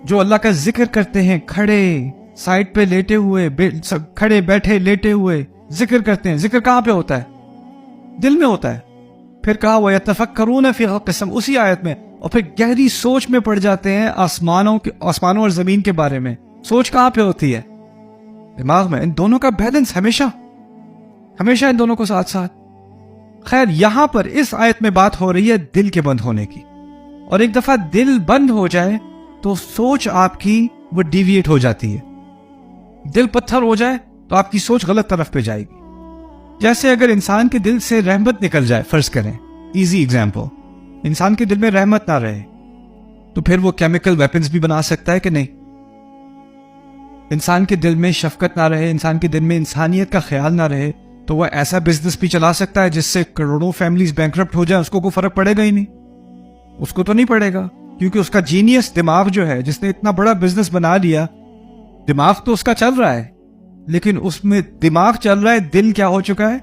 جو اللہ کا ذکر کرتے ہیں کھڑے سائڈ پہ لیٹے ہوئے، کھڑے بیٹھے لیٹے ہوئے ذکر کرتے ہیں، ذکر کہاں پہ ہوتا ہے؟ دل میں ہوتا ہے. پھر کہا وَيَتَفَكَّرُونَ فِي خَلْقِ السَّمَاوَاتِ اسی آیت میں، اور پھر گہری سوچ میں پڑ جاتے ہیں آسمانوں اور زمین کے بارے میں. سوچ کہاں پہ ہوتی ہے؟ دماغ میں. ان دونوں کا بیلنس ہمیشہ ان دونوں کو ساتھ ساتھ. خیر، یہاں پر اس آیت میں بات ہو رہی ہے دل کے بند ہونے کی، اور ایک دفعہ دل بند ہو جائے تو سوچ آپ کی وہ ڈیویٹ ہو جاتی ہے. دل پتھر ہو جائے تو آپ کی سوچ غلط طرف پہ جائے گی. جیسے اگر انسان کے دل سے رحمت نکل جائے، فرض کریں، ایزی ایگزامپل، انسان کے دل میں رحمت نہ رہے تو پھر وہ کیمیکل ویپنز بھی بنا سکتا ہے کہ نہیں؟ انسان کے دل میں شفقت نہ رہے، انسان کے دل میں انسانیت کا خیال نہ رہے تو وہ ایسا بزنس بھی چلا سکتا ہے جس سے کروڑوں فیملیز بینکرپٹ ہو جائیں، اس کو کوئی فرق پڑے گا ہی نہیں. اس کو تو نہیں پڑے گا، کیونکہ اس کا جینیس دماغ جو ہے، جس نے اتنا بڑا بزنس بنا لیا، دماغ تو اس کا چل رہا ہے، لیکن اس میں دماغ چل رہا ہے، دل کیا ہو چکا ہے؟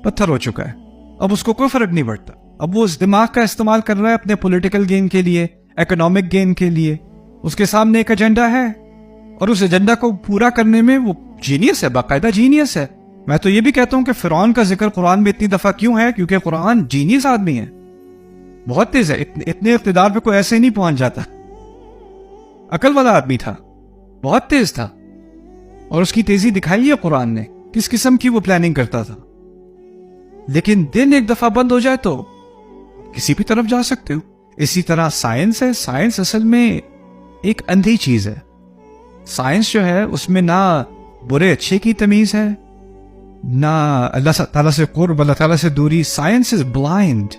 پتھر ہو چکا ہے. اب اس کو کوئی فرق نہیں پڑتا. اب وہ اس دماغ کا استعمال کر رہا ہے اپنے پولیٹیکل گین کے لیے، اکنامک گین کے لیے. اس کے سامنے ایک ایجنڈا ہے، اور اس ایجنڈا کو پورا کرنے میں وہ جینیس ہے، باقاعدہ جینیس ہے. میں تو یہ بھی کہتا ہوں کہ فرعون کا ذکر قرآن میں اتنی دفعہ کیوں ہے؟ کیونکہ قرآن جینیس آدمی ہے، بہت تیز ہے. اتنے اقتدار پہ کوئی ایسے ہی نہیں پہنچ جاتا. عقل والا آدمی تھا، بہت تیز تھا، اور اس کی تیزی دکھائی ہے قرآن نے، کس قسم کی وہ پلاننگ کرتا تھا. لیکن دل ایک دفعہ بند ہو جائے تو کسی بھی طرف جا سکتے ہو. اسی طرح سائنس ہے. سائنس اصل میں ایک اندھی چیز ہے. سائنس جو ہے اس میں نہ برے اچھے کی تمیز ہے، نہ اللہ تعالیٰ سے قرب، اللہ تعالیٰ سے دوری. Science is blind.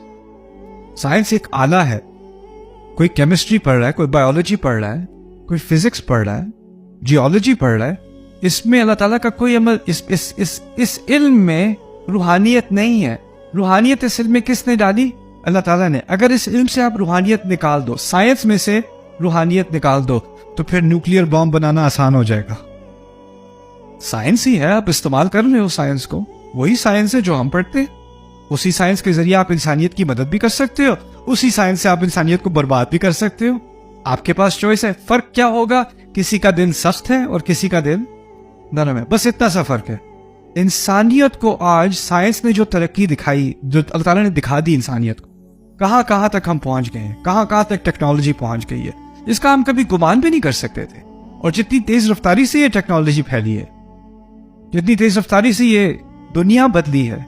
سائنس ایک آلہ ہے. کوئی کیمسٹری پڑھ رہا ہے، کوئی بایولوجی پڑھ رہا ہے، کوئی فزکس پڑھ رہا ہے، جیولوجی پڑھ رہا ہے. اس میں اللہ تعالیٰ کا کوئی عمل، اس علم میں روحانیت نہیں ہے. روحانیت اس علم میں کس نے ڈالی؟ اللہ تعالیٰ نے. اگر اس علم سے آپ روحانیت نکال دو، سائنس میں سے روحانیت نکال دو، تو پھر نیوکلیئر بام بنانا آسان ہو جائے گا. سائنس ہی ہے، آپ استعمال کر رہے ہو سائنس کو. وہی سائنس ہے جو ہم پڑھتے ہیں. اسی سائنس کے ذریعے آپ انسانیت کی مدد بھی کر سکتے ہو، اسی سائنس سے آپ انسانیت کو برباد بھی کر سکتے ہو. آپ کے پاس چوائس ہے. فرق کیا ہوگا؟ کسی کا دل سخت ہے اور کسی کا دل نرم ہے، بس اتنا سا فرق ہے. انسانیت کو آج سائنس نے جو ترقی دکھائی، جو اللہ تعالیٰ نے دکھا دی انسانیت کو، کہاں کہاں تک ہم پہنچ گئے ہیں، کہاں کہاں تک ٹیکنالوجی پہنچ گئی ہے، اس کا ہم کبھی گمان بھی نہیں کر سکتے تھے. اور جتنی تیز رفتاری سے یہ ٹیکنالوجی پھیلی ہے، جتنی تیز رفتاری سے یہ دنیا بدلی ہے.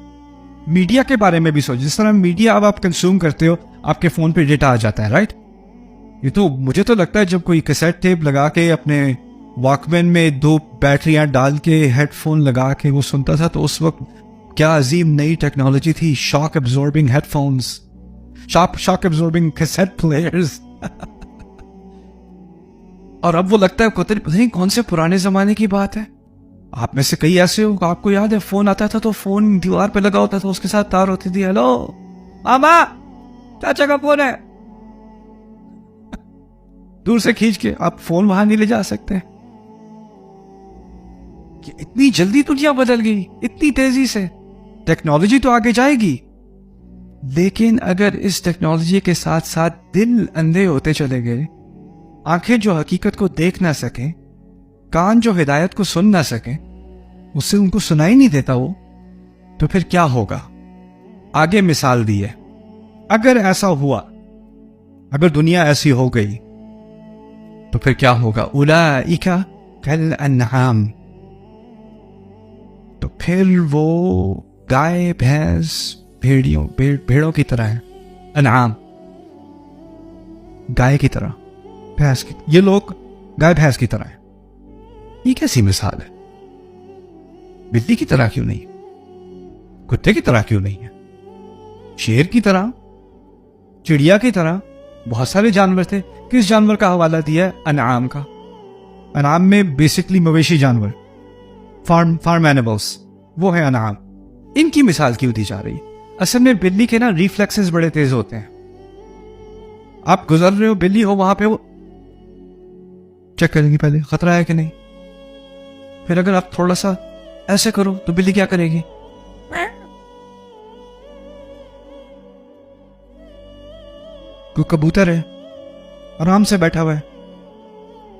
میڈیا کے بارے میں بھی سوچ، جس طرح میڈیا اب آپ کنزیوم کرتے ہو، آپ کے فون پہ ڈیٹا آ جاتا ہے، رائٹ؟ یہ تو مجھے تو لگتا ہے جب کوئی کیسٹ ٹیپ لگا کے اپنے واک مین میں 2 بیٹریاں ڈال کے ہیڈ فون لگا کے وہ سنتا تھا، تو اس وقت کیا عظیم نئی ٹیکنالوجی تھی. شاک ابزوربنگ ہیڈ فونز، شاک ابزوربنگ کیسٹ پلیئرز. اور اب وہ لگتا ہے پتہ نہیں کون سے پرانے زمانے کی بات ہے. آپ میں سے کئی ایسے ہو، آپ کو یاد ہے فون آتا تھا تو فون دیوار پہ لگا ہوتا تھا، اس کے ساتھ تار ہوتی تھی. ہیلو ماما، چاچا کا فون ہے. دور سے کھینچ کے آپ فون وہاں نہیں لے جا سکتے. کہ اتنی جلدی دنیا بدل گئی، اتنی تیزی سے. ٹیکنالوجی تو آگے جائے گی، لیکن اگر اس ٹیکنالوجی کے ساتھ ساتھ دل اندھے ہوتے چلے گئے، آنکھیں جو حقیقت کو دیکھ نہ سکیں، کان جو ہدایت کو سن نہ سکیں، اس سے ان کو سنائی نہیں دیتا وہ، تو پھر کیا ہوگا؟ آگے مثال دی ہے. اگر ایسا ہوا، اگر دنیا ایسی ہو گئی تو پھر کیا ہوگا؟ اولئک کالانعام، تو پھر وہ گائے بھینس بھیڑوں کی طرح ہے. انعام گائے کی طرح، بھینس کی، یہ لوگ گائے بھینس کی طرح ہیں. یہ کیسی مثال ہے؟ بلی کی طرح کیوں نہیں؟ کتے کی طرح کیوں نہیں ہے؟ شیر کی طرح، چڑیا کی طرح، بہت سارے جانور تھے. کس جانور کا حوالہ دیا ہے؟ انعام کا. انعام میں بیسکلی مویشی جانور، فارم اینیملز، وہ ہے انعام. ان کی مثال کیوں دی جا رہی؟ اصل میں بلی کے نا ریفلیکسز بڑے تیز ہوتے ہیں. آپ گزر رہے ہو، بلی ہو وہاں پہ، وہ چیک کریں گی پہلے خطرہ ہے کہ نہیں. پھر اگر آپ تھوڑا سا ایسے کرو تو بلی کیا کرے گی؟ کوئی کبوتر ہے آرام سے بیٹھا ہوا ہے،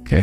Okay.